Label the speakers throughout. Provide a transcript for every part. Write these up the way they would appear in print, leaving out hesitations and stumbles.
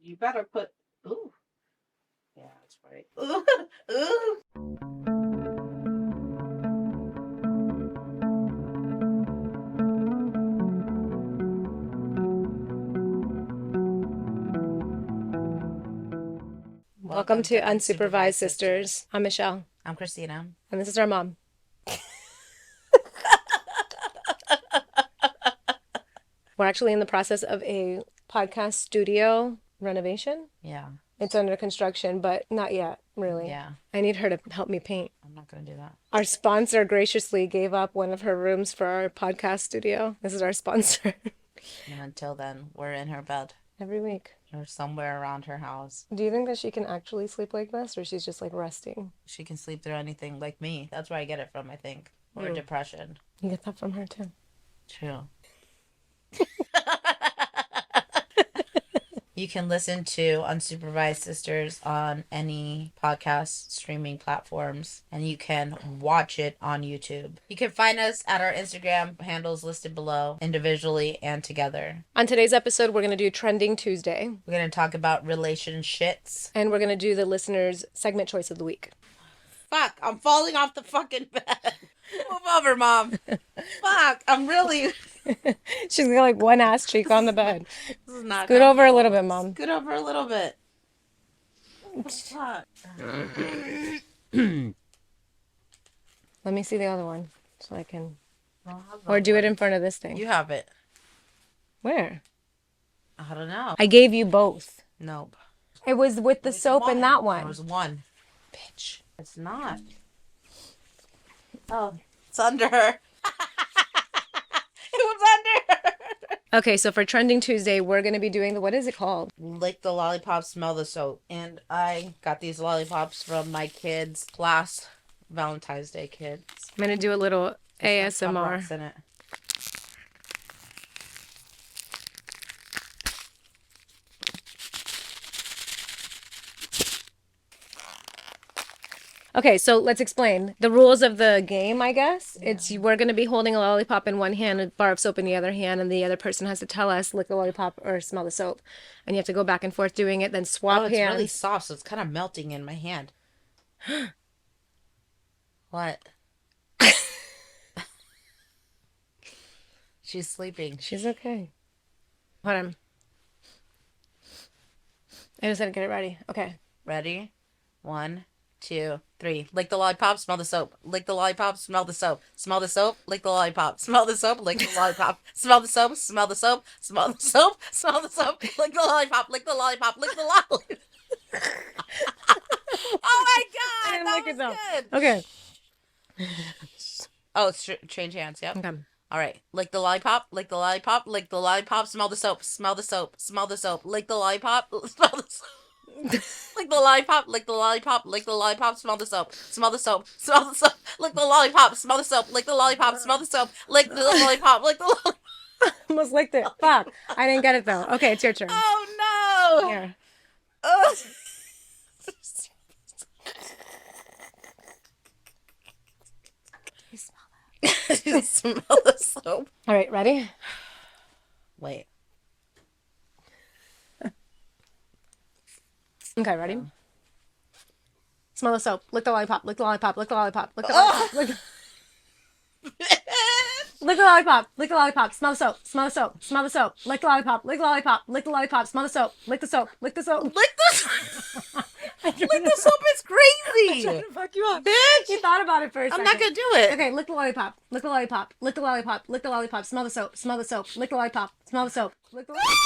Speaker 1: You better put. Ooh. Yeah, that's right. Ooh. Ooh.
Speaker 2: Welcome to Unsupervised Sisters. I'm Michelle.
Speaker 1: I'm Christina.
Speaker 2: And this is our mom. We're actually in the process of a podcast studio renovation.
Speaker 1: Yeah.
Speaker 2: It's under construction, but not yet, really.
Speaker 1: Yeah.
Speaker 2: I need her to help me paint.
Speaker 1: I'm not going to do that.
Speaker 2: Our sponsor graciously gave up one of her rooms for our podcast studio. This is our sponsor.
Speaker 1: And until then, we're in her bed.
Speaker 2: Every week.
Speaker 1: Or somewhere around her house.
Speaker 2: Do you think that she can actually sleep like this, or she's just like resting?
Speaker 1: She can sleep through anything like me. That's where I get it from, I think. Or depression.
Speaker 2: You get that from her too.
Speaker 1: True. You can listen to Unsupervised Sisters on any podcast streaming platforms, and you can watch it on YouTube. You can find us at our Instagram handles listed below, individually and together.
Speaker 2: On today's episode, we're going to do Trending Tuesday.
Speaker 1: We're going to talk about relationships.
Speaker 2: And we're going to do the listener's segment choice of the week.
Speaker 1: Fuck, I'm falling off the fucking bed. Move over, Mom. Fuck, I'm really...
Speaker 2: She's got like one ass cheek on the bed.
Speaker 1: This is not
Speaker 2: Scoot over a little bit, Mom.
Speaker 1: Scoot over a little bit. Fuck.
Speaker 2: Let me see the other one so I can... Or do it in front of this thing.
Speaker 1: You have it.
Speaker 2: Where?
Speaker 1: I don't know.
Speaker 2: I gave you both.
Speaker 1: Nope.
Speaker 2: It was with the soap and that one.
Speaker 1: There was one. Bitch. It's not. Oh, it's under her. It was under her.
Speaker 2: Okay, so for Trending Tuesday, we're going to be doing the... What is it called?
Speaker 1: Lick the lollipop, smell the soap. And I got these lollipops from my kids' last Valentine's Day kids.
Speaker 2: I'm going to do a little
Speaker 1: There's some
Speaker 2: ASMR.
Speaker 1: rocks in it.
Speaker 2: Okay, so let's explain the rules of the game, I guess. Yeah. We're going to be holding a lollipop in one hand, a bar of soap in the other hand, and the other person has to tell us, lick the lollipop or smell the soap. And you have to go back and forth doing it, then swap hands.
Speaker 1: It's really soft, so it's kind of melting in my hand. What? She's sleeping.
Speaker 2: She's okay. Hold on. I just had to get it ready. Okay.
Speaker 1: Ready? 1, 2, 3. Lick the lollipop, smell the soap. Lick the lollipop, smell the soap. Smell the soap, lick the lollipop. Smell the soap, lick the lollipop. Smell the soap, smell the soap. Smell the soap, smell the soap. Lick the lollipop, lick the lollipop, lick the lollipop. Oh my god!
Speaker 2: I didn't
Speaker 1: That
Speaker 2: lick
Speaker 1: was
Speaker 2: it
Speaker 1: good.
Speaker 2: Okay.
Speaker 1: Oh, change hands, yep.
Speaker 2: Okay.
Speaker 1: All right. Lick the lollipop, lick the lollipop, lick the lollipop, smell the soap, smell the soap, smell the soap. Lick the lollipop, smell the soap. Lick the lollipop, lick the lollipop, lick the lollipop, smell the soap, smell the soap, smell the soap. Lick the lollipop, smell the soap, lick the lollipop, smell the soap, lick the lollipop, lick the lollipop.
Speaker 2: Almost licked it. Fuck. I didn't get it though. Okay, it's your turn.
Speaker 1: Oh no!
Speaker 2: Here.
Speaker 1: Oh. You smell the soap.
Speaker 2: All right, ready?
Speaker 1: Wait.
Speaker 2: Okay, ready? Smell the soap. Lick the lollipop. Lick the lollipop. Lick the lollipop. Lick the lollipop. Lick the lollipop. Lick the lollipop. Smell the soap. Smell the soap. Smell the soap. Lick the lollipop. Lick the lollipop. Lick the lollipop. Smell the soap. Lick the soap. Lick the soap.
Speaker 1: Lick the soap. Lick the soap is crazy.
Speaker 2: I'm trying to fuck you up.
Speaker 1: Bitch.
Speaker 2: You thought about it for a second.
Speaker 1: I'm not gonna do it.
Speaker 2: Okay, lick the lollipop. Lick the lollipop. Lick the lollipop. Lick the lollipop. Smell the soap. Smell the soap. Lick the lollipop. Smell the soap. Lick the lollipop.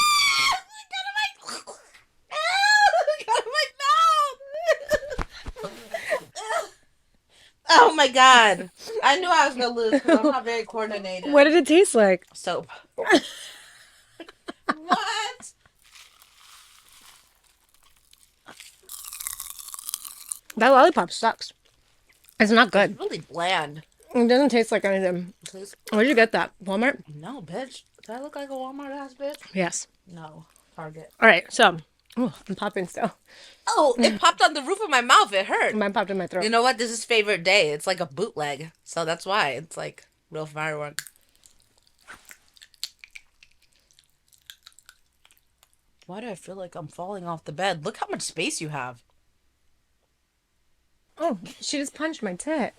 Speaker 1: Oh my god. I knew I was gonna lose because I'm not very coordinated.
Speaker 2: What did it taste like?
Speaker 1: Soap. What?
Speaker 2: That lollipop sucks. It's not good.
Speaker 1: It's really bland.
Speaker 2: It doesn't taste like anything.
Speaker 1: Please.
Speaker 2: Where'd you get that? Walmart?
Speaker 1: No, bitch. Do I look like a Walmart ass bitch?
Speaker 2: Yes.
Speaker 1: No. Target.
Speaker 2: All right, so I'm popping still.
Speaker 1: Oh, it popped on the roof of my mouth. It hurt.
Speaker 2: Mine popped in my throat.
Speaker 1: You know what? This is favorite day. It's like a bootleg. So that's why. It's like real firework. Why do I feel like I'm falling off the bed? Look how much space you have.
Speaker 2: Oh, she just punched my tit.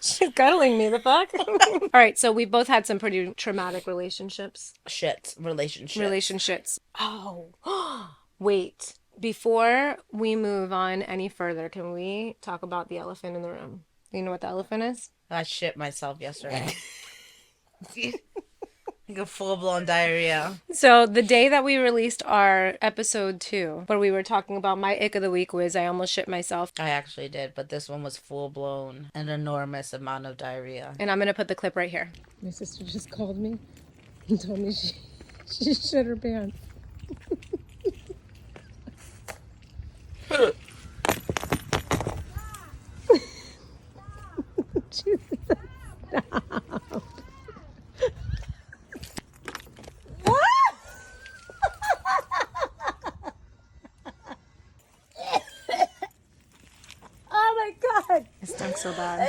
Speaker 2: She's cuddling me, the fuck? All right, so we both had some pretty traumatic relationships.
Speaker 1: Shit. Relationship.
Speaker 2: Relationships. Oh, wait. Before we move on any further, can we talk about the elephant in the room? Do you know what the elephant is?
Speaker 1: I shit myself yesterday. Like a full-blown diarrhea.
Speaker 2: So the day that we released our episode 2, where we were talking about my ick of the week was I almost shit myself.
Speaker 1: I actually did, but this one was full-blown, an enormous amount of diarrhea.
Speaker 2: And I'm going to put the clip right here. My sister just called me and told me she shit her pants. Oh my god! It stunk so bad.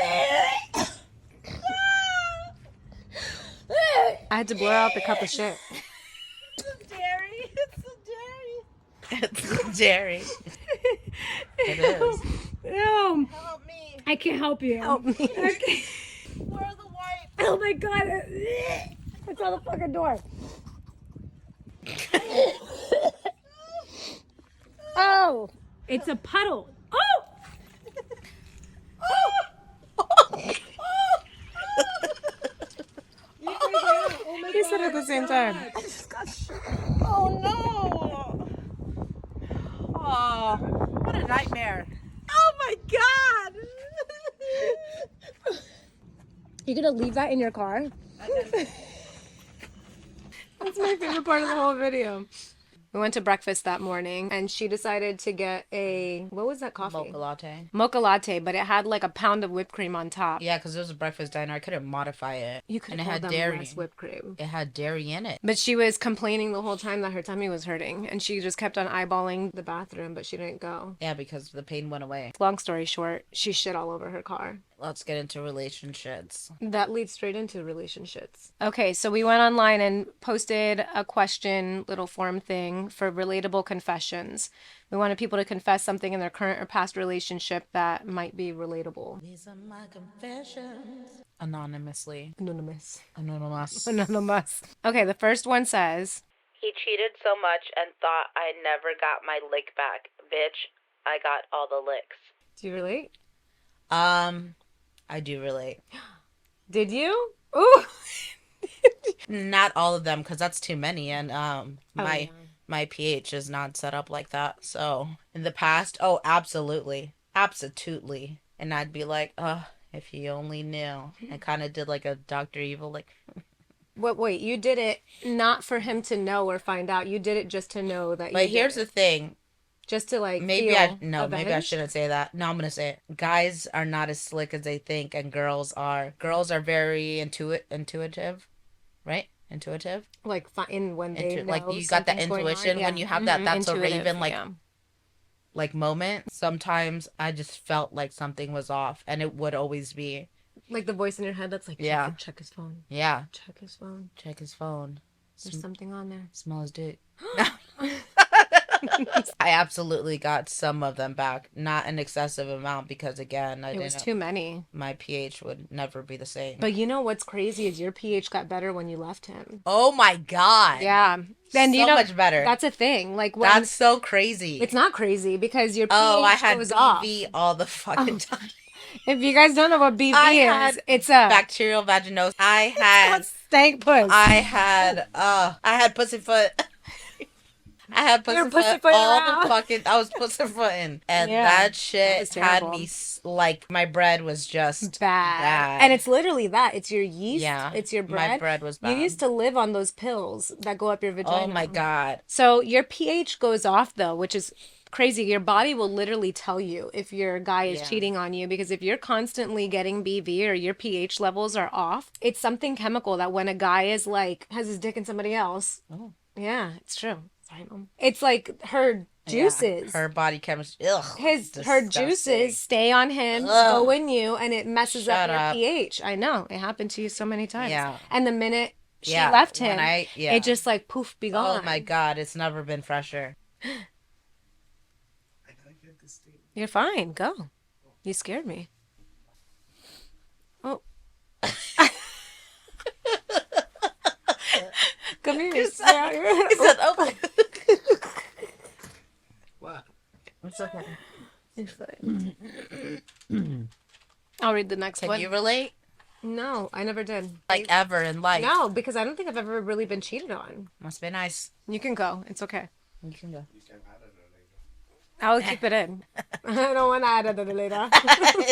Speaker 2: I had to blur out the cup of shit.
Speaker 1: It's dairy. It's the dairy. It's the dairy. It is.
Speaker 2: No,
Speaker 1: Help me.
Speaker 2: I can't help you. Help me. Okay.
Speaker 1: Where are the wipes?
Speaker 2: Oh my god! It's on the fucking door. Oh, it's a puddle. Oh! You said it at the same time.
Speaker 1: Oh no! Oh, what a nightmare! Oh my god!
Speaker 2: You're gonna leave that in your car? That's my favorite part of the whole video. We went to breakfast that morning and she decided to get what was that coffee?
Speaker 1: Mocha latte.
Speaker 2: Mocha latte, but it had like a pound of whipped cream on top.
Speaker 1: Yeah, because it was a breakfast diner. I couldn't modify it.
Speaker 2: You could
Speaker 1: and it
Speaker 2: have
Speaker 1: had
Speaker 2: them
Speaker 1: dairy.
Speaker 2: less whipped cream.
Speaker 1: It had dairy in it.
Speaker 2: But she was complaining the whole time that her tummy was hurting and she just kept on eyeballing the bathroom, but she didn't go.
Speaker 1: Yeah, because the pain went away.
Speaker 2: Long story short, she shit all over her car.
Speaker 1: Let's get into relationships.
Speaker 2: That leads straight into relationships. Okay, so we went online and posted a question, little form thing for relatable confessions. We wanted people to confess something in their current or past relationship that might be relatable.
Speaker 1: These are my confessions. Anonymously.
Speaker 2: Anonymous.
Speaker 1: Anonymous.
Speaker 2: Anonymous. Okay, the first one says,
Speaker 1: He cheated so much and thought I never got my lick back. Bitch, I got all the licks.
Speaker 2: do you relate?
Speaker 1: I do relate.
Speaker 2: Did you? Ooh.
Speaker 1: Not all of them, because that's too many, and my pH is not set up like that. So in the past, oh, absolutely, and I'd be like, if you only knew. I kind of did like a Dr. Evil, like.
Speaker 2: Wait, you did it not for him to know or find out. You did it just to know that you
Speaker 1: But here's the thing.
Speaker 2: Just to like
Speaker 1: maybe
Speaker 2: feel
Speaker 1: maybe I shouldn't say that. No, I'm gonna say it. Guys are not as slick as they think, and girls are. Girls are very intuitive, right? Intuitive.
Speaker 2: Like when they know
Speaker 1: like you got that intuition when you have that. That's a Raven like moment. Sometimes I just felt like something was off, and it would always be
Speaker 2: like the voice in your head that's like, check his phone.
Speaker 1: Yeah,
Speaker 2: check his phone.
Speaker 1: Check his phone.
Speaker 2: There's something on there.
Speaker 1: Smell his dick. I absolutely got some of them back, not an excessive amount because again,
Speaker 2: it was too many.
Speaker 1: My pH would never be the same.
Speaker 2: But you know what's crazy is your pH got better when you left him.
Speaker 1: Oh my god!
Speaker 2: Yeah, then
Speaker 1: so much better.
Speaker 2: That's a thing. Like
Speaker 1: that's so crazy.
Speaker 2: It's not crazy because your pH
Speaker 1: I had
Speaker 2: goes
Speaker 1: BV
Speaker 2: off
Speaker 1: all the fucking time.
Speaker 2: If you guys don't know what BV is, it's a
Speaker 1: bacterial vaginosis. I had
Speaker 2: stank puss.
Speaker 1: I had pussyfoot. I had pussyfoot all the fucking. I was pussyfooting, and that shit had me like my bread was just bad.
Speaker 2: And it's literally that. It's your yeast.
Speaker 1: Yeah,
Speaker 2: it's your bread.
Speaker 1: My bread was bad.
Speaker 2: You used to live on those pills that go up your vagina.
Speaker 1: Oh my god!
Speaker 2: So your pH goes off though, which is crazy. Your body will literally tell you if your guy is cheating on you, because if you're constantly getting BV or your pH levels are off, it's something chemical that when a guy is like has his dick in somebody else.
Speaker 1: Oh.
Speaker 2: Yeah, it's true. Sorry, Mom. It's like her juices.
Speaker 1: Her body chemistry. Ugh.
Speaker 2: Her juices stay on him, go in you, and it messes up your pH. I know. It happened to you so many times.
Speaker 1: Yeah.
Speaker 2: And the minute she left
Speaker 1: when
Speaker 2: him,
Speaker 1: yeah.
Speaker 2: it just like poof, be gone.
Speaker 1: Oh my God, it's never been fresher.
Speaker 2: You're fine. Go. You scared me. Oh. Come here.
Speaker 1: He said, he said, oh.
Speaker 3: What?
Speaker 1: It's okay.
Speaker 2: It's fine. I'll read the next
Speaker 1: Can
Speaker 2: one.
Speaker 1: you relate?
Speaker 2: No, I never did.
Speaker 1: Like ever in life?
Speaker 2: No, because I don't think I've ever really been cheated on.
Speaker 1: Must be nice.
Speaker 2: You can go. It's okay.
Speaker 1: You can go.
Speaker 3: You can add it later.
Speaker 2: I'll keep it in. I don't want to add it later.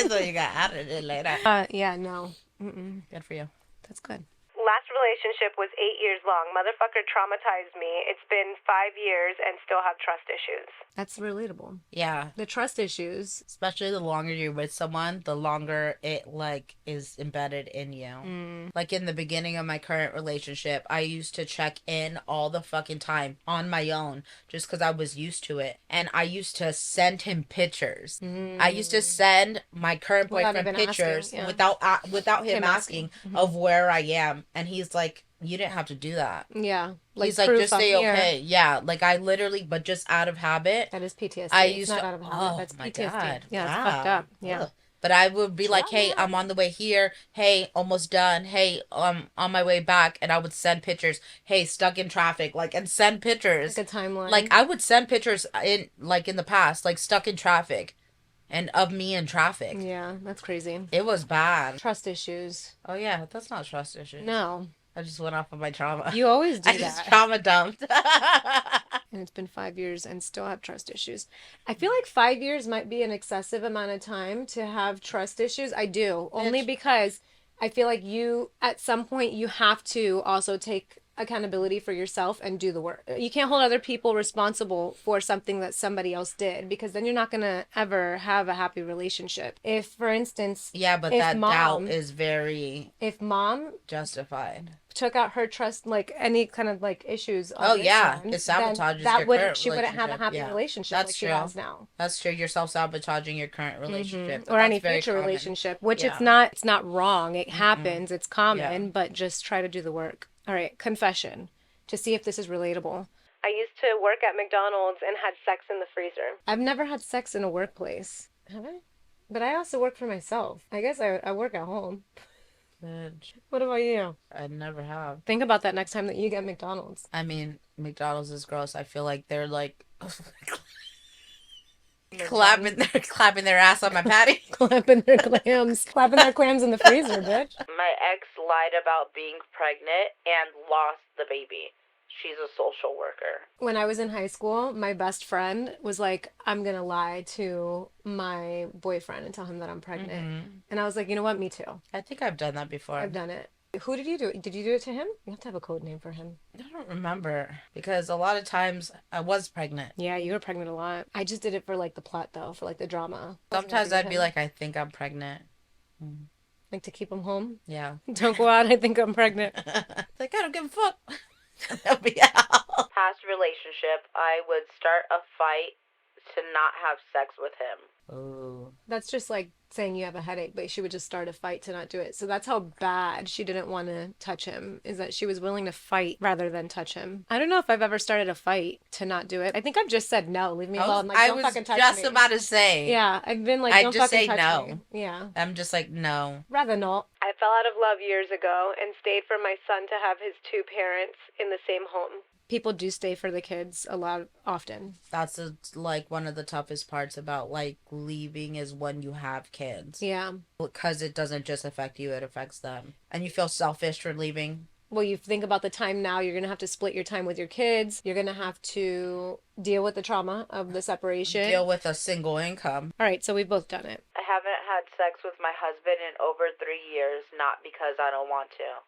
Speaker 1: So you got added in later.
Speaker 2: Yeah, no. Mm-mm.
Speaker 1: Good for you.
Speaker 2: That's good. Last relationship was 8 years long. Motherfucker traumatized me. It's been 5 years and still have trust issues. That's relatable.
Speaker 1: Yeah.
Speaker 2: The trust issues.
Speaker 1: Especially the longer you're with someone, the longer it like is embedded in you. Like in the beginning of my current relationship, I used to check in all the fucking time on my own just because I was used to it. And I used to send him pictures. I used to send my current
Speaker 2: Without
Speaker 1: boyfriend
Speaker 2: even
Speaker 1: pictures
Speaker 2: asking, yeah.
Speaker 1: without him asking of where I am. And he's like, you didn't have to do that.
Speaker 2: Yeah.
Speaker 1: He's like,
Speaker 2: proof
Speaker 1: just
Speaker 2: I'm
Speaker 1: say
Speaker 2: here.
Speaker 1: okay. Yeah. Like I literally, but just out of habit.
Speaker 2: That is PTSD.
Speaker 1: I
Speaker 2: It's
Speaker 1: used
Speaker 2: not
Speaker 1: to,
Speaker 2: out of habit.
Speaker 1: oh
Speaker 2: That's
Speaker 1: my
Speaker 2: PTSD.
Speaker 1: God.
Speaker 2: Yeah, it's
Speaker 1: Wow.
Speaker 2: fucked up. Yeah.
Speaker 1: Ugh. But I would be like, hey, I'm on the way here. Hey, almost done. Hey, on my way back. And I would send pictures. Hey, stuck in traffic. Like, and send pictures.
Speaker 2: Like a timeline.
Speaker 1: Like, I would send pictures in the past, like stuck in traffic and of me in traffic.
Speaker 2: Yeah, that's crazy.
Speaker 1: It was bad.
Speaker 2: Trust issues.
Speaker 1: Oh, yeah. That's not trust issues.
Speaker 2: No.
Speaker 1: I just went off of my trauma.
Speaker 2: You always do
Speaker 1: I
Speaker 2: that.
Speaker 1: just trauma dumped.
Speaker 2: And it's been 5 years and still have trust issues. I feel like 5 years might be an excessive amount of time to have trust issues. I do. Only
Speaker 1: Bitch.
Speaker 2: because I feel like you, at some point, you have to also take accountability for yourself and do the work. You can't hold other people responsible for something that somebody else did, because then you're not going to ever have a happy relationship. If, for instance,
Speaker 1: Yeah, but
Speaker 2: if
Speaker 1: that
Speaker 2: mom-
Speaker 1: doubt is very
Speaker 2: if mom
Speaker 1: justified.
Speaker 2: took out her trust, like any kind of like issues on
Speaker 1: Oh,
Speaker 2: this
Speaker 1: yeah.
Speaker 2: end,
Speaker 1: It sabotages
Speaker 2: then
Speaker 1: your
Speaker 2: that wouldn't
Speaker 1: current
Speaker 2: she wouldn't have a
Speaker 1: relationship.
Speaker 2: happy
Speaker 1: Yeah.
Speaker 2: relationship
Speaker 1: That's
Speaker 2: like she
Speaker 1: true.
Speaker 2: has now.
Speaker 1: That's true. You're self-sabotaging your current relationship.
Speaker 2: Or
Speaker 1: That's
Speaker 2: any
Speaker 1: very
Speaker 2: future
Speaker 1: common.
Speaker 2: relationship, which
Speaker 1: Yeah.
Speaker 2: it's not wrong. It happens. It's common,
Speaker 1: Yeah.
Speaker 2: but just try to do the work. All right, confession, to see if this is relatable. I used to work at McDonald's and had sex in the freezer. I've never had sex in a workplace. Have I? But I also work for myself. I guess I work at home.
Speaker 1: Bitch,
Speaker 2: What about you?
Speaker 1: I never have.
Speaker 2: Think about that next time that you get McDonald's.
Speaker 1: I mean, McDonald's is gross. I feel like they're like clapping their ass on my patty.
Speaker 2: Clapping their clams. Clapping their clams in the freezer, bitch.
Speaker 1: My ex lied about being pregnant and lost the baby. She's a social worker.
Speaker 2: When I was in high school, my best friend was like, I'm going to lie to my boyfriend and tell him that I'm pregnant. And I was like, you know what? Me too.
Speaker 1: I think I've done that before.
Speaker 2: I've done it. Who did you do it? Did you do it to him? You have to have a code name for him.
Speaker 1: I don't remember because a lot of times I was pregnant.
Speaker 2: Yeah, you were pregnant a lot. I just did it for like the plot though, for like the drama.
Speaker 1: Sometimes I'd be like, I think I'm pregnant.
Speaker 2: Like to keep him home.
Speaker 1: Yeah.
Speaker 2: Don't go out. I think I'm pregnant.
Speaker 1: Like, I don't give a fuck. They'll be out. Past relationship, I would start a fight to not have sex with him. Ooh.
Speaker 2: That's just like saying you have a headache, but she would just start a fight to not do it. So that's how bad she didn't want to touch him, is that she was willing to fight rather than touch him. I don't know if I've ever started a fight to not do it. I think I've just said no, leave me alone. Like, don't fucking touch me.
Speaker 1: I was just about to say.
Speaker 2: Yeah, I've been like,
Speaker 1: I
Speaker 2: don't
Speaker 1: just
Speaker 2: fucking
Speaker 1: say
Speaker 2: touch
Speaker 1: no.
Speaker 2: me. Yeah.
Speaker 1: I'm just like, no.
Speaker 2: Rather not. I fell out of love years ago and stayed for my son to have his two parents in the same home. People do stay for the kids a lot often.
Speaker 1: That's like one of the toughest parts about like leaving is when you have kids.
Speaker 2: Yeah.
Speaker 1: Because it doesn't just affect you, it affects them. And you feel selfish for leaving.
Speaker 2: Well, you think about the time now, you're going to have to split your time with your kids. You're going to have to deal with the trauma of the separation.
Speaker 1: Deal with a single income.
Speaker 2: All right, so we've both done it.
Speaker 1: I haven't had sex with my husband in over 3 years, not because I don't want to.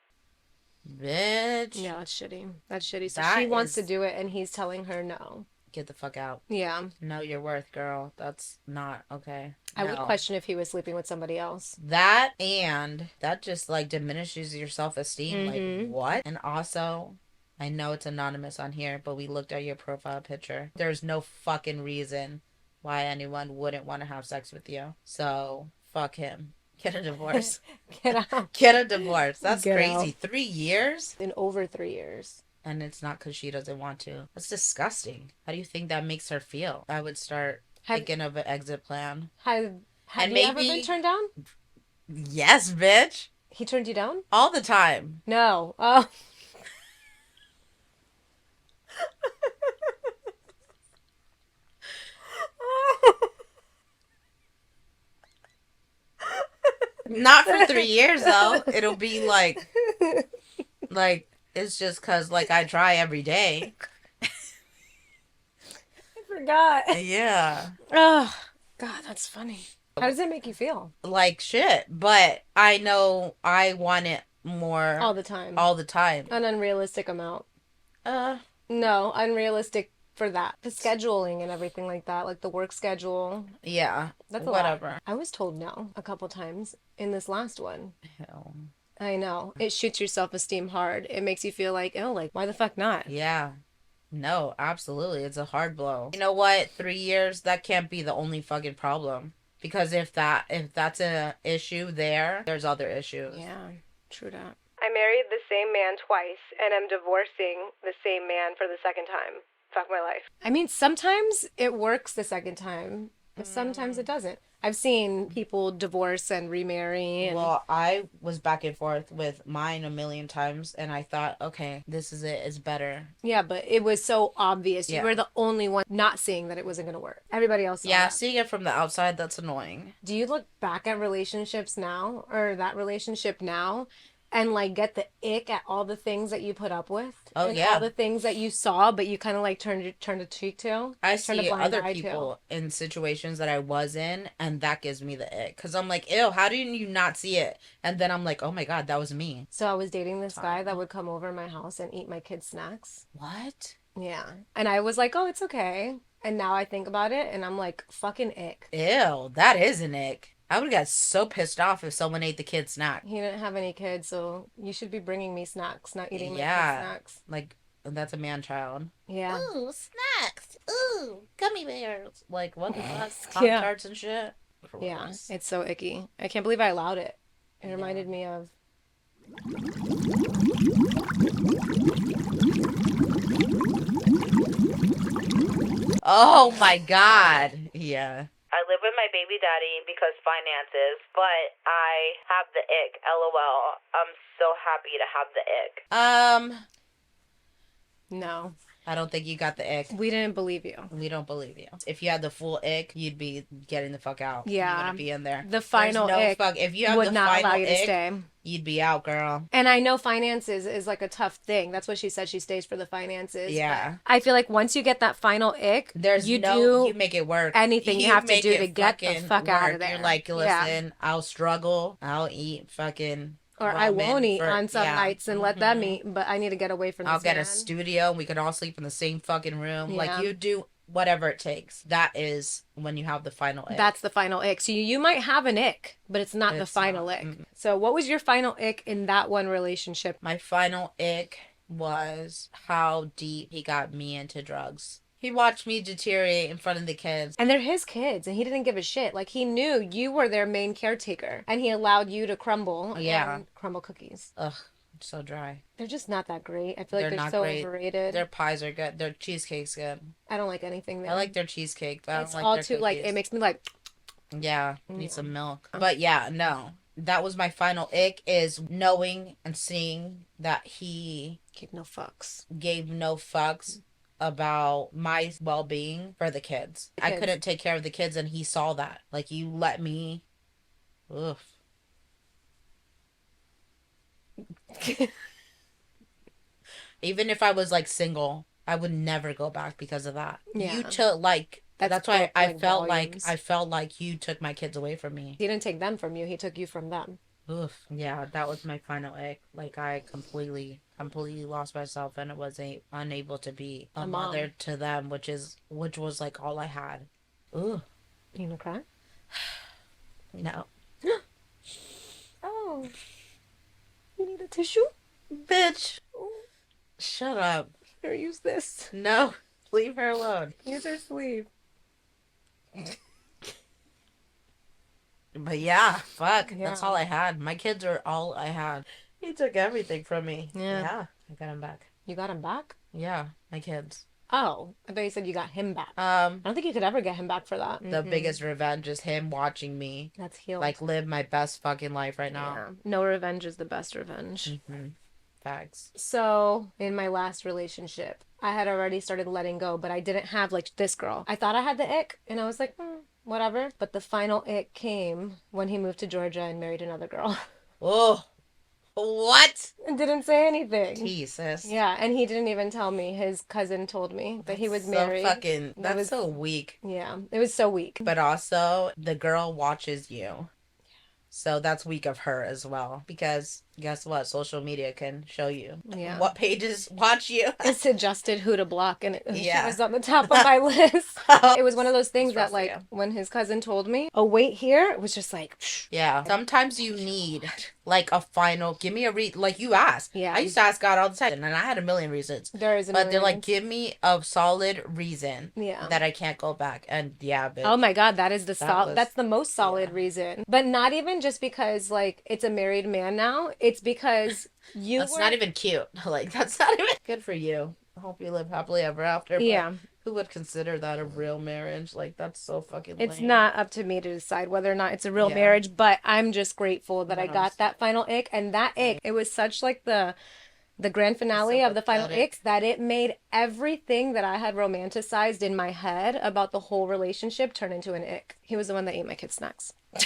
Speaker 1: Bitch.
Speaker 2: Yeah, that's shitty. That's shitty. So
Speaker 1: That
Speaker 2: she wants to
Speaker 1: is-
Speaker 2: do it and he's telling her no.
Speaker 1: Get the fuck out.
Speaker 2: Yeah.
Speaker 1: Know your worth, girl. That's not okay.
Speaker 2: I would
Speaker 1: No.
Speaker 2: question if he was sleeping with somebody else.
Speaker 1: That, and that just like diminishes your self-esteem. Like, what? And also, I know it's anonymous on here, but we looked at your profile picture. There's no fucking reason why anyone wouldn't want to have sex with you. So, fuck him. Get a divorce.
Speaker 2: Get out.
Speaker 1: Get a divorce. That's
Speaker 2: Get
Speaker 1: crazy.
Speaker 2: out.
Speaker 1: 3 years?
Speaker 2: In over 3 years.
Speaker 1: And it's not because she doesn't want to. That's disgusting. How do you think that makes her feel? I would start
Speaker 2: Have
Speaker 1: thinking of an exit plan.
Speaker 2: have
Speaker 1: And
Speaker 2: you ever been
Speaker 1: maybe,
Speaker 2: turned down?
Speaker 1: yes, bitch.
Speaker 2: He turned you down?
Speaker 1: All the time.
Speaker 2: No. Oh.
Speaker 1: Not for 3 years, though. It'll be it's just because, like, I try every day.
Speaker 2: I forgot.
Speaker 1: Yeah.
Speaker 2: Oh, God, that's funny. How does it make you feel?
Speaker 1: Like shit. But I know I want it more
Speaker 2: All the time.
Speaker 1: all the time.
Speaker 2: An unrealistic amount.
Speaker 1: Uh,
Speaker 2: No, unrealistic for that. The scheduling and everything like that, like the work schedule.
Speaker 1: yeah.
Speaker 2: That's a
Speaker 1: Whatever.
Speaker 2: lot. I was told no a couple times in this last one.
Speaker 1: Hell.
Speaker 2: I know. It shoots your self-esteem hard. It makes you feel like, oh, like, why the fuck not?
Speaker 1: Yeah. No, absolutely. It's a hard blow. You know what? 3 years, that can't be the only fucking problem. Because if that's an issue there's other issues.
Speaker 2: Yeah, true that. I married the same man twice and am divorcing the same man for the second time. Fuck my life. I mean, sometimes it works the second time, but sometimes it doesn't. I've seen people divorce and remarry. And
Speaker 1: Well, I was back and forth with mine a million times, and I thought, okay, this is it. It's better.
Speaker 2: yeah, but it was so obvious. You
Speaker 1: Yeah.
Speaker 2: were the only one not seeing that it wasn't going to work. Everybody else saw
Speaker 1: Yeah,
Speaker 2: that.
Speaker 1: seeing it from the outside, that's annoying.
Speaker 2: Do you look back at relationships now or that relationship now and like get the ick at all the things that you put up with?
Speaker 1: Oh,
Speaker 2: and
Speaker 1: yeah.
Speaker 2: all the things that you saw but you kind of like turned a cheek to?
Speaker 1: I
Speaker 2: Turned a
Speaker 1: see
Speaker 2: blind
Speaker 1: other
Speaker 2: eye to.
Speaker 1: people in situations that I was in, and that gives me the ick. Because I'm like, ew, how didn't you not see it? And then I'm like, oh my God, that was me.
Speaker 2: So I was dating this guy that would come over my house and eat my kids' snacks.
Speaker 1: What?
Speaker 2: Yeah. And I was like, oh, it's okay. And now I think about it and I'm like, fucking ick.
Speaker 1: Ew, that is an ick. I would have got so pissed off if someone ate the kid's snack.
Speaker 2: He didn't have any kids, so you should be bringing me snacks, not eating my
Speaker 1: Yeah.
Speaker 2: kids' snacks.
Speaker 1: Like, that's a man-child.
Speaker 2: Yeah.
Speaker 1: Ooh, snacks. Ooh, gummy bears. Like, what the fuck?
Speaker 2: Yeah.
Speaker 1: Pop-Tarts and shit?
Speaker 2: Yeah,
Speaker 1: Gross.
Speaker 2: it's so icky. I can't believe I allowed it. It reminded me of.
Speaker 1: Oh my God. Yeah. I live with my baby daddy because finances, but I have the ick. LOL. I'm so happy to have the ick.
Speaker 2: No,
Speaker 1: I don't think you got the ick.
Speaker 2: we didn't believe you.
Speaker 1: We don't believe you. If you had the full ick, you'd be getting the fuck out.
Speaker 2: Yeah.
Speaker 1: You wouldn't be in there.
Speaker 2: The final
Speaker 1: There's no
Speaker 2: ick
Speaker 1: fuck. If you have
Speaker 2: would
Speaker 1: the
Speaker 2: not
Speaker 1: final
Speaker 2: allow you to
Speaker 1: ick,
Speaker 2: stay.
Speaker 1: you'd be out, girl.
Speaker 2: And I know finances is like a tough thing. That's what she said. She stays for the finances.
Speaker 1: Yeah.
Speaker 2: But I feel like once you get that final ick,
Speaker 1: There's
Speaker 2: you
Speaker 1: you
Speaker 2: do
Speaker 1: make it work.
Speaker 2: anything you have to
Speaker 1: make
Speaker 2: do
Speaker 1: it
Speaker 2: to get the
Speaker 1: fucking
Speaker 2: fuck out of
Speaker 1: work.
Speaker 2: there.
Speaker 1: You're like,
Speaker 2: Yeah.
Speaker 1: listen, I'll struggle. I'll eat fucking
Speaker 2: or I
Speaker 1: ramen
Speaker 2: won't eat
Speaker 1: for-
Speaker 2: on some
Speaker 1: yeah.
Speaker 2: nights and let them
Speaker 1: Mhm.
Speaker 2: eat, but I need to get away from this
Speaker 1: I'll get
Speaker 2: man.
Speaker 1: a studio and we can all sleep in the same fucking room.
Speaker 2: Yeah.
Speaker 1: Like, you do whatever it takes. That is when you have the final ick.
Speaker 2: That's the final ick. So you might have an ick, but it's not the
Speaker 1: It's
Speaker 2: final
Speaker 1: not.
Speaker 2: ick.
Speaker 1: Mm-mm.
Speaker 2: So what was your final ick in that one relationship?
Speaker 1: My final ick was how deep he got me into drugs. He watched me deteriorate in front of the kids.
Speaker 2: And they're his kids, and he didn't give a shit. Like, he knew you were their main caretaker, and he allowed you to crumble
Speaker 1: Yeah.
Speaker 2: and crumble cookies.
Speaker 1: Ugh, so dry.
Speaker 2: They're just not that great. I feel like
Speaker 1: They're
Speaker 2: they're
Speaker 1: not
Speaker 2: so
Speaker 1: great.
Speaker 2: overrated.
Speaker 1: Their pies are good. Their cheesecake's good.
Speaker 2: I don't like anything there.
Speaker 1: I like their cheesecake, but I
Speaker 2: It's
Speaker 1: don't like
Speaker 2: all
Speaker 1: their
Speaker 2: too, like,
Speaker 1: cookies.
Speaker 2: it makes me like,
Speaker 1: Yeah, need
Speaker 2: Yeah.
Speaker 1: some milk. But yeah, no. That was my final ick, is knowing and seeing that he
Speaker 2: give no fucks.
Speaker 1: gave no fucks about my well-being for the kids. I
Speaker 2: Kids.
Speaker 1: couldn't take care of the kids, and he saw that. Like, you let me... Ugh. Even if I was, like, single, I would never go back because of that.
Speaker 2: Yeah.
Speaker 1: You took, like... That's why
Speaker 2: spoke,
Speaker 1: I
Speaker 2: like,
Speaker 1: felt
Speaker 2: volumes.
Speaker 1: I felt like you took my kids away from me.
Speaker 2: He didn't take them from you. He took you from them.
Speaker 1: Oof. Yeah, that was my final ick. Like, I completely lost myself and was unable to be a
Speaker 2: A mom.
Speaker 1: mother to them, which was like all I had. Ooh.
Speaker 2: You gonna cry?
Speaker 1: No.
Speaker 2: Oh. You need a tissue?
Speaker 1: Bitch. Shut up.
Speaker 2: Here, use this.
Speaker 1: No. Leave her alone.
Speaker 2: Use her sleeve.
Speaker 1: But yeah, fuck. That's
Speaker 2: Yeah.
Speaker 1: all I had. My kids are all I had. He took everything from me.
Speaker 2: Yeah.
Speaker 1: Yeah, I got him back.
Speaker 2: You got him back?
Speaker 1: Yeah, my kids.
Speaker 2: Oh, I thought you said you got him back. I don't think you could ever get him back for that.
Speaker 1: The biggest revenge is him watching me
Speaker 2: That's healed.
Speaker 1: like live my best fucking life right now.
Speaker 2: Yeah. No revenge is the best revenge.
Speaker 1: Facts.
Speaker 2: So, in my last relationship, I had already started letting go, but I didn't have like this girl. I thought I had the ick, and I was like, whatever. But the final ick came when he moved to Georgia and married another girl.
Speaker 1: Oh, what?
Speaker 2: And didn't say anything.
Speaker 1: Jesus.
Speaker 2: Yeah, and he didn't even tell me. His cousin told me that he was married.
Speaker 1: So fucking.
Speaker 2: That
Speaker 1: That's
Speaker 2: was
Speaker 1: so weak.
Speaker 2: Yeah, it was so weak.
Speaker 1: But also, the girl watches you. So that's weak of her as well. Because guess what? Social media can show you what pages watch you.
Speaker 2: It suggested who to block, and she
Speaker 1: Yeah.
Speaker 2: was on the top of my list. It was one of those things that, like, when his cousin told me, oh, wait here, it was just like, psh.
Speaker 1: Yeah. Sometimes you need, like, a final, give me a like you asked.
Speaker 2: Yeah.
Speaker 1: I used to ask God all the time, and I had a million reasons.
Speaker 2: There is a
Speaker 1: But
Speaker 2: million
Speaker 1: they're like,
Speaker 2: reasons.
Speaker 1: give me a solid reason
Speaker 2: Yeah.
Speaker 1: that I can't go back. And yeah, bitch.
Speaker 2: Oh my God, that is that's the most solid
Speaker 1: yeah.
Speaker 2: reason. But not even just because, like, it's a married man now. It's because
Speaker 1: That's not even cute. Like, that's not even good for you. I hope you live happily ever after. But
Speaker 2: Yeah.
Speaker 1: who would consider that a real marriage? Like, that's so fucking
Speaker 2: It's
Speaker 1: lame.
Speaker 2: not up to me to decide whether or not it's a real marriage, but I'm just grateful that I got that final ick. And that ick, it was such like the grand finale of the final icks that it made everything that I had romanticized in my head about the whole relationship turn into an ick. He was the one that ate my kids' snacks. I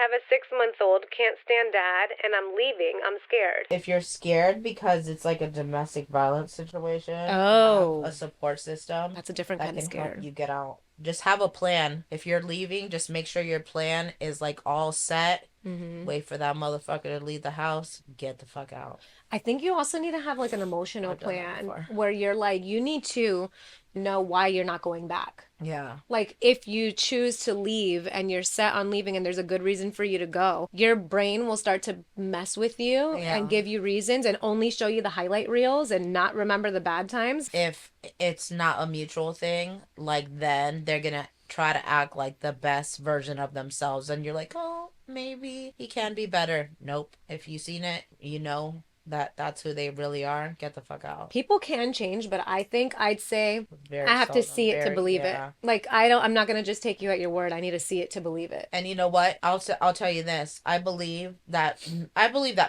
Speaker 2: have a 6-month-old, can't stand dad, and I'm leaving. I'm scared.
Speaker 1: If you're scared because it's like a domestic violence situation,
Speaker 2: Oh.
Speaker 1: have a support system
Speaker 2: That's a different
Speaker 1: that
Speaker 2: kind of
Speaker 1: can help
Speaker 2: scared.
Speaker 1: you get out. Just have a plan. If you're leaving, just make sure your plan is like all set. Wait for that motherfucker to leave the house. Get the fuck out.
Speaker 2: I think you also need to have like an emotional plan where you're like, you need to know why you're not going back.
Speaker 1: Yeah.
Speaker 2: Like, if you choose to leave and you're set on leaving and there's a good reason for you to go, your brain will start to mess with you and give you reasons and only show you the highlight reels and not remember the bad times.
Speaker 1: If it's not a mutual thing, like, then they're gonna try to act like the best version of themselves. And you're like, oh, maybe he can be better. Nope. If you've seen it, you know that's who they really are. Get the fuck out.
Speaker 2: People can change, but I think I'd say
Speaker 1: Very
Speaker 2: I have to
Speaker 1: seldom.
Speaker 2: see it to believe it. Like, I'm not gonna just take you at your word. I need to see it to believe it.
Speaker 1: And you know what? I'll tell you this. I believe that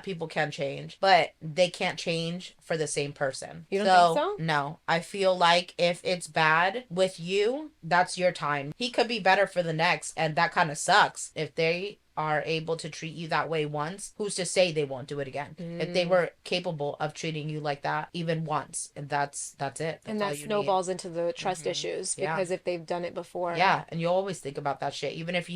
Speaker 1: people can change, but they can't change for the same person.
Speaker 2: You don't think so?
Speaker 1: No. I feel like if it's bad with you, that's your time. He could be better for the next, and that kind of sucks. If they are able to treat you that way once, who's to say they won't do it again? If they were capable of treating you like that even once, and that's it. That's
Speaker 2: and that snowballs into the trust issues because if they've done it before.
Speaker 1: Yeah, and you always think about that shit. Even if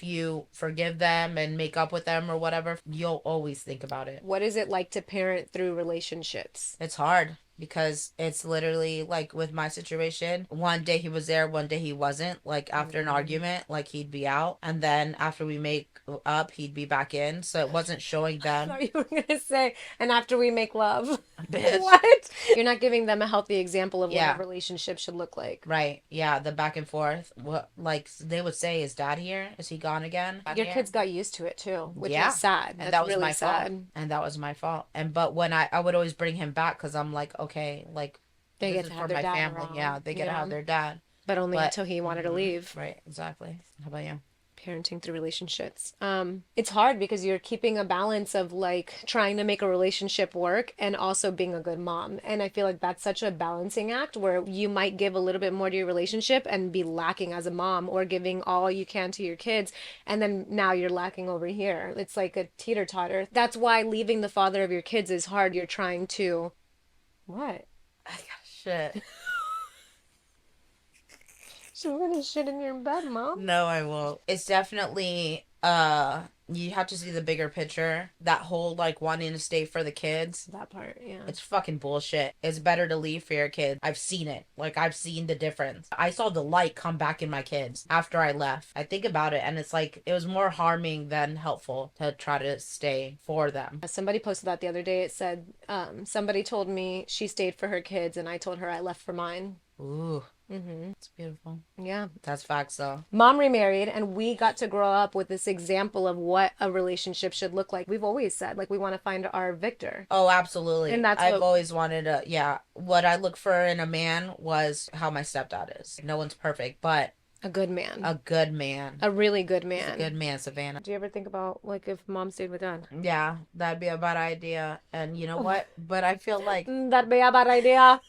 Speaker 1: you forgive them and make up with them or whatever, you'll always think about it.
Speaker 2: What is it like to parent through relationships?
Speaker 1: It's hard. Because it's literally like with my situation, one day he was there, one day he wasn't. Like after an argument, like he'd be out, and then after we make up, he'd be back in. So it wasn't showing them.
Speaker 2: I thought you were gonna say, and after we make love.
Speaker 1: Bitch.
Speaker 2: What? You're not giving them a healthy example of what a relationship should look like.
Speaker 1: Right. Yeah. The back and forth. What, like they would say, is dad here? Is he gone again?
Speaker 2: Your kids got used to it too, which is sad.
Speaker 1: And that was
Speaker 2: really
Speaker 1: my
Speaker 2: sad.
Speaker 1: fault. And that was my fault. But when I would always bring him back because I'm like, okay, like
Speaker 2: they
Speaker 1: this
Speaker 2: get
Speaker 1: is
Speaker 2: to
Speaker 1: for
Speaker 2: have their
Speaker 1: my
Speaker 2: dad
Speaker 1: family.
Speaker 2: around.
Speaker 1: Yeah, they get to have their dad.
Speaker 2: But only until he wanted to leave.
Speaker 1: Right. Exactly. How about you?
Speaker 2: Parenting through relationships. It's hard because you're keeping a balance of like trying to make a relationship work and also being a good mom. And I feel like that's such a balancing act where you might give a little bit more to your relationship and be lacking as a mom, or giving all you can to your kids. And then now you're lacking over here. It's like a teeter-totter. That's why leaving the father of your kids is hard. You're trying to... What?
Speaker 1: I got shit.
Speaker 2: You're gonna shit in your bed, Mom.
Speaker 1: No, I won't. It's definitely you have to see the bigger picture. That whole like wanting to stay for the kids.
Speaker 2: That part, yeah.
Speaker 1: It's fucking bullshit. It's better to leave for your kids. I've seen it. Like I've seen the difference. I saw the light come back in my kids after I left. I think about it and it's like it was more harming than helpful to try to stay for them.
Speaker 2: Somebody posted that the other day. It said, somebody told me she stayed for her kids and I told her I left for mine.
Speaker 1: Ooh,
Speaker 2: Mm-hmm.
Speaker 1: it's beautiful.
Speaker 2: Yeah.
Speaker 1: That's facts, though.
Speaker 2: Mom remarried, and we got to grow up with this example of what a relationship should look like. We've always said, like, we want to find our Victor.
Speaker 1: Oh, absolutely.
Speaker 2: And that's
Speaker 1: I've
Speaker 2: what-
Speaker 1: always wanted to, yeah. What I look for in a man was how my stepdad is. No one's perfect, but
Speaker 2: A good man.
Speaker 1: a good man.
Speaker 2: A really good
Speaker 1: He's
Speaker 2: man.
Speaker 1: a good man, Savannah.
Speaker 2: Do you ever think about, like, if Mom stayed with Dad?
Speaker 1: Yeah, that'd be a bad idea. And you know what? But I feel like,
Speaker 2: That'd be a bad idea.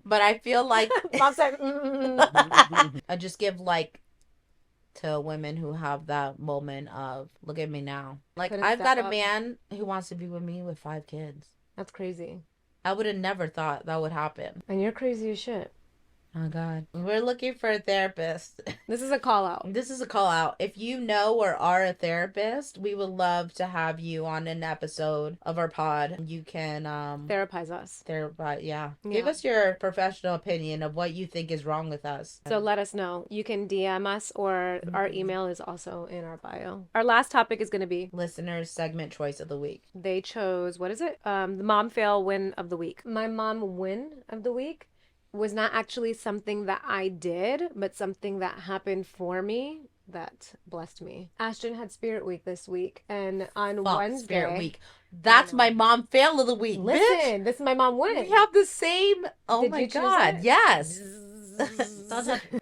Speaker 1: but I feel like
Speaker 2: Mom said,
Speaker 1: I just give like to women who have that moment of look at me now. Like
Speaker 2: Couldn't
Speaker 1: I've
Speaker 2: step
Speaker 1: got a
Speaker 2: up.
Speaker 1: man who wants to be with me with 5 kids.
Speaker 2: That's crazy.
Speaker 1: I would have never thought that would happen.
Speaker 2: And you're crazy as shit.
Speaker 1: Oh God. We're looking for a therapist.
Speaker 2: This is a call out.
Speaker 1: This is a call out. If you know or are a therapist, we would love to have you on an episode of our pod. You can
Speaker 2: Therapize us.
Speaker 1: therapy, yeah.
Speaker 2: Yeah.
Speaker 1: Give us your professional opinion of what you think is wrong with us.
Speaker 2: So let us know. You can DM us, or our
Speaker 1: Mm-hmm.
Speaker 2: email is also in our bio. Our last topic is going to be
Speaker 1: Listeners segment choice of the week.
Speaker 2: they chose, what is it? The mom fail win of the week. My mom win of the week was not actually something that I did, but something that happened for me that blessed me. Ashton had Spirit Week this week, and on
Speaker 1: Fuck,
Speaker 2: Wednesday.
Speaker 1: Spirit Week. That's my mom fail of the week.
Speaker 2: Listen,
Speaker 1: bitch.
Speaker 2: this is my mom win.
Speaker 1: We have the same. Oh
Speaker 2: Did
Speaker 1: my
Speaker 2: you choose
Speaker 1: God.
Speaker 2: it?
Speaker 1: Yes.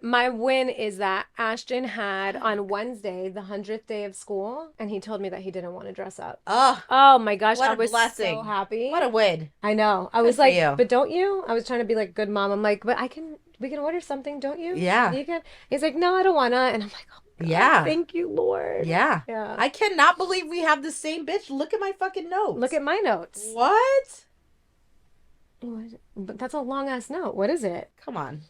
Speaker 2: My win is that Ashton had on Wednesday the 100th day of school, and he told me that he didn't want to dress up.
Speaker 1: Oh,
Speaker 2: Oh my gosh,
Speaker 1: what
Speaker 2: I
Speaker 1: a
Speaker 2: was
Speaker 1: blessing.
Speaker 2: so happy.
Speaker 1: what a win.
Speaker 2: I know. I was
Speaker 1: for
Speaker 2: like,
Speaker 1: you.
Speaker 2: but don't you? I was trying to be like good mom. I'm like, but we can order something, don't you?
Speaker 1: Yeah.
Speaker 2: You can. He's like, no, I don't wanna. And I'm like, oh my God,
Speaker 1: Yeah.
Speaker 2: thank you, Lord.
Speaker 1: Yeah.
Speaker 2: Yeah.
Speaker 1: I cannot believe we have the same bitch. Look at my fucking notes.
Speaker 2: Look at my notes.
Speaker 1: What?
Speaker 2: But that's a long ass note. What is it?
Speaker 1: Come on.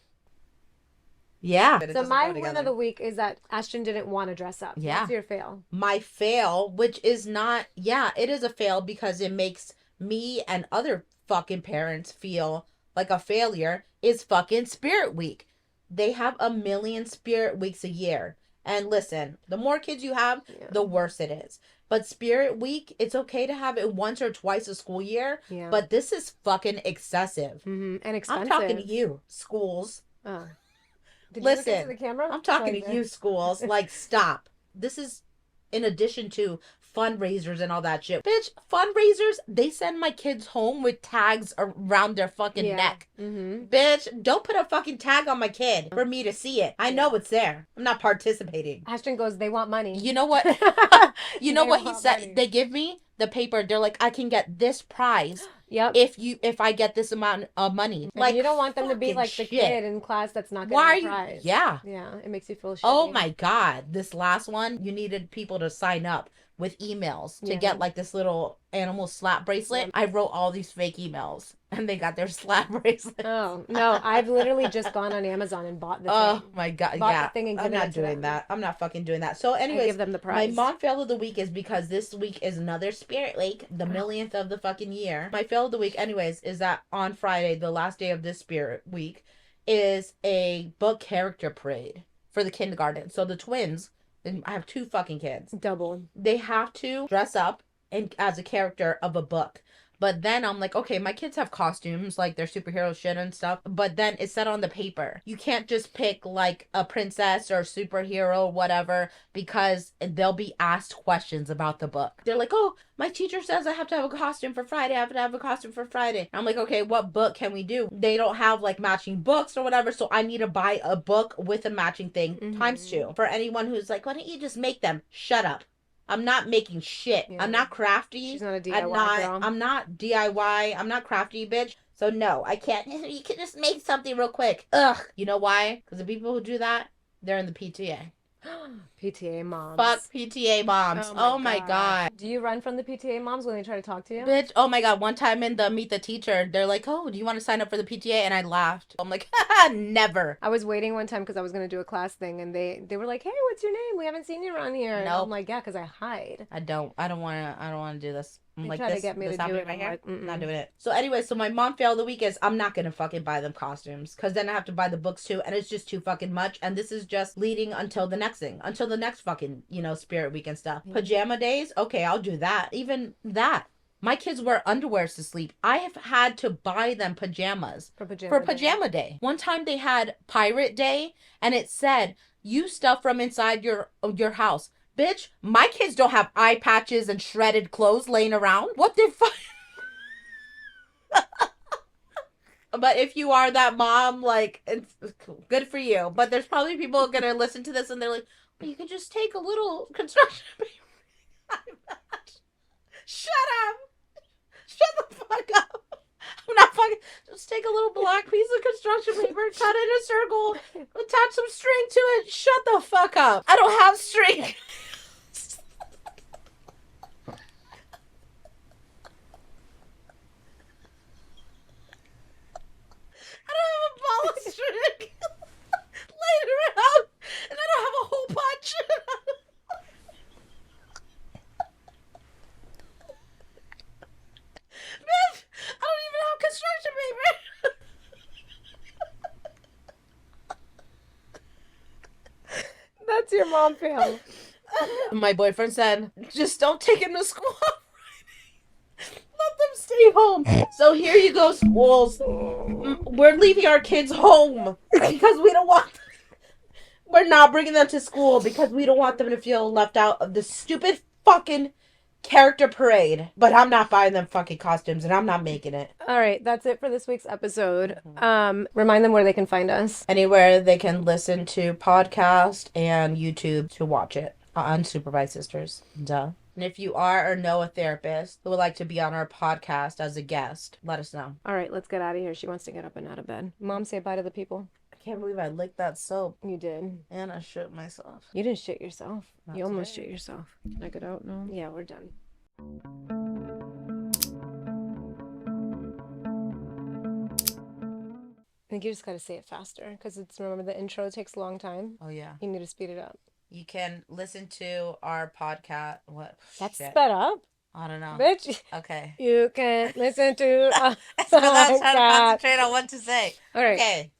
Speaker 1: Yeah.
Speaker 2: So my win of the week is that Ashton didn't want to dress up.
Speaker 1: Yeah.
Speaker 2: What's your fail?
Speaker 1: My fail, which is not, yeah, it is a fail because it makes me and other fucking parents feel like a failure, is fucking Spirit Week. They have 1 million Spirit Weeks a year. And listen, the more kids you have, the worse it is. But Spirit Week, it's okay to have it once or twice a school year.
Speaker 2: Yeah.
Speaker 1: But this is fucking excessive.
Speaker 2: And expensive.
Speaker 1: I'm talking to you, schools.
Speaker 2: Oh. Did
Speaker 1: Listen,
Speaker 2: you look into the camera?
Speaker 1: I'm talking
Speaker 2: Like
Speaker 1: to you, schools. Like, stop. This is in addition to fundraisers and all that shit. Bitch, fundraisers, they send my kids home with tags around their fucking neck.
Speaker 2: Mm-hmm.
Speaker 1: Bitch, don't put a fucking tag on my kid for me to see it. I know it's there. I'm not participating.
Speaker 2: Ashton goes, they want money.
Speaker 1: You know what? You know
Speaker 2: They
Speaker 1: what he
Speaker 2: want
Speaker 1: said?
Speaker 2: money.
Speaker 1: They give me the paper. They're like, I can get this prize
Speaker 2: Yep.
Speaker 1: if I get this amount of money.
Speaker 2: And
Speaker 1: Like,
Speaker 2: you don't want them to be
Speaker 1: fucking
Speaker 2: like the
Speaker 1: shit.
Speaker 2: kid in class that's not
Speaker 1: Why are
Speaker 2: getting
Speaker 1: you?
Speaker 2: a prize.
Speaker 1: Yeah.
Speaker 2: Yeah, it makes you feel shitty.
Speaker 1: Oh my God. This last one, you needed people to sign up with emails to
Speaker 2: Yeah.
Speaker 1: get like this little animal slap bracelet.
Speaker 2: Yeah.
Speaker 1: I wrote all these fake emails and they got their slap bracelet.
Speaker 2: Oh, no, I've literally just gone on Amazon and bought the
Speaker 1: Oh
Speaker 2: thing.
Speaker 1: my God.
Speaker 2: Bought
Speaker 1: Yeah.
Speaker 2: the thing and
Speaker 1: I'm
Speaker 2: given
Speaker 1: not
Speaker 2: it to
Speaker 1: doing
Speaker 2: them.
Speaker 1: that. I'm not fucking doing that. So
Speaker 2: I
Speaker 1: anyways,
Speaker 2: give them the
Speaker 1: my
Speaker 2: prize.
Speaker 1: mom fail of the week is because this week is another Spirit Week, the millionth of the fucking year. My fail of the week, anyways, is that on Friday, the last day of this Spirit Week, is a book character parade for the kindergarten. So the twins, and I have 2 fucking kids,
Speaker 2: Double.
Speaker 1: they have to dress up as a character of a book. But then I'm like, okay, my kids have costumes, like their superhero shit and stuff. But then it's set on the paper. You can't just pick like a princess or superhero or whatever because they'll be asked questions about the book. They're like, oh, my teacher says I have to have a costume for Friday. I have to have a costume for Friday. I'm like, okay, what book can we do? They don't have like matching books or whatever. So I need to buy a book with a matching thing times 2. For anyone who's like, why don't you just make them? Shut up. I'm not making shit.
Speaker 2: Yeah.
Speaker 1: I'm not crafty.
Speaker 2: She's not a DIY girl.
Speaker 1: I'm not DIY. I'm not crafty, bitch. So no, I can't. You can just make something real quick. Ugh. You know why? Because the people who do that, they're in the PTA.
Speaker 2: PTA moms.
Speaker 1: Fuck PTA moms. Oh my God.
Speaker 2: Do you run from the PTA moms when they try to talk to you?
Speaker 1: Bitch, oh my God. One time in the Meet the Teacher, they're like, oh, do you want to sign up for the PTA? And I laughed. I'm like, haha, never.
Speaker 2: I was waiting one time because I was going to do a class thing, and they were like, hey, what's your name? We haven't seen you around here. And
Speaker 1: Nope.
Speaker 2: I'm like, yeah, because I hide.
Speaker 1: I don't want to do this. I'm
Speaker 2: They
Speaker 1: like,
Speaker 2: try to
Speaker 1: this,
Speaker 2: get me
Speaker 1: this
Speaker 2: to do
Speaker 1: happening
Speaker 2: it.
Speaker 1: right
Speaker 2: I'm
Speaker 1: here?
Speaker 2: like, mm-mm.
Speaker 1: Not doing it. So anyway, so my mom fail of the week is I'm not going to fucking buy them costumes because then I have to buy the books too. And it's just too fucking much. And this is just leading until the next thing, until the next fucking, Spirit Week and stuff.
Speaker 2: Yeah.
Speaker 1: Pajama days. Okay, I'll do that. Even that. My kids wear underwears to sleep. I have had to buy them pajamas
Speaker 2: For
Speaker 1: for pajama day. One time they had Pirate Day, and it said, use stuff from inside your house. Bitch, my kids don't have eye patches and shredded clothes laying around. What the fuck? But if you are that mom, like, it's good for you. But there's probably people gonna listen to this and they're like, well, you can just take a little construction paper. Shut up. Shut the fuck up. I'm not fucking. Just take a little black piece of construction paper, cut it in a circle, attach some string to it. Shut the fuck up. I don't have string. I don't have a ball of string laying around, and I don't have a hole punch. Bitch, I don't even have construction paper.
Speaker 2: That's your mom fail.
Speaker 1: My boyfriend said, just don't take him to school on Friday. Let them stay home. So here you go, schools. We're leaving our kids home because we don't want them. We're not bringing them to school because we don't want them to feel left out of the stupid fucking character parade. But I'm not buying them fucking costumes and I'm not making it.
Speaker 2: All right, that's it for this week's episode. Remind them where they can find us.
Speaker 1: Anywhere they can listen to podcast and YouTube to watch it. Unsupervised sisters. Duh. And if you are or know a therapist who would like to be on our podcast as a guest, let us know.
Speaker 2: All right, let's get out of here. She wants to get up and out of bed. Mom, say bye to the people.
Speaker 1: I can't believe I licked that soap
Speaker 2: You did.
Speaker 1: and I shit myself.
Speaker 2: You didn't shit yourself.
Speaker 1: Not
Speaker 2: You almost
Speaker 1: today.
Speaker 2: shit yourself. Can I get out now? Yeah, we're done. I think you just got to say it faster because remember, the intro takes a long time.
Speaker 1: Oh, yeah.
Speaker 2: You need to speed it up.
Speaker 1: You can listen to our podcast. What?
Speaker 2: That's
Speaker 1: Shit.
Speaker 2: sped up,
Speaker 1: I don't know.
Speaker 2: bitch.
Speaker 1: Okay.
Speaker 2: You can listen to.
Speaker 1: That's because I was trying to
Speaker 2: God.
Speaker 1: concentrate on what to say.
Speaker 2: All right.
Speaker 1: Okay.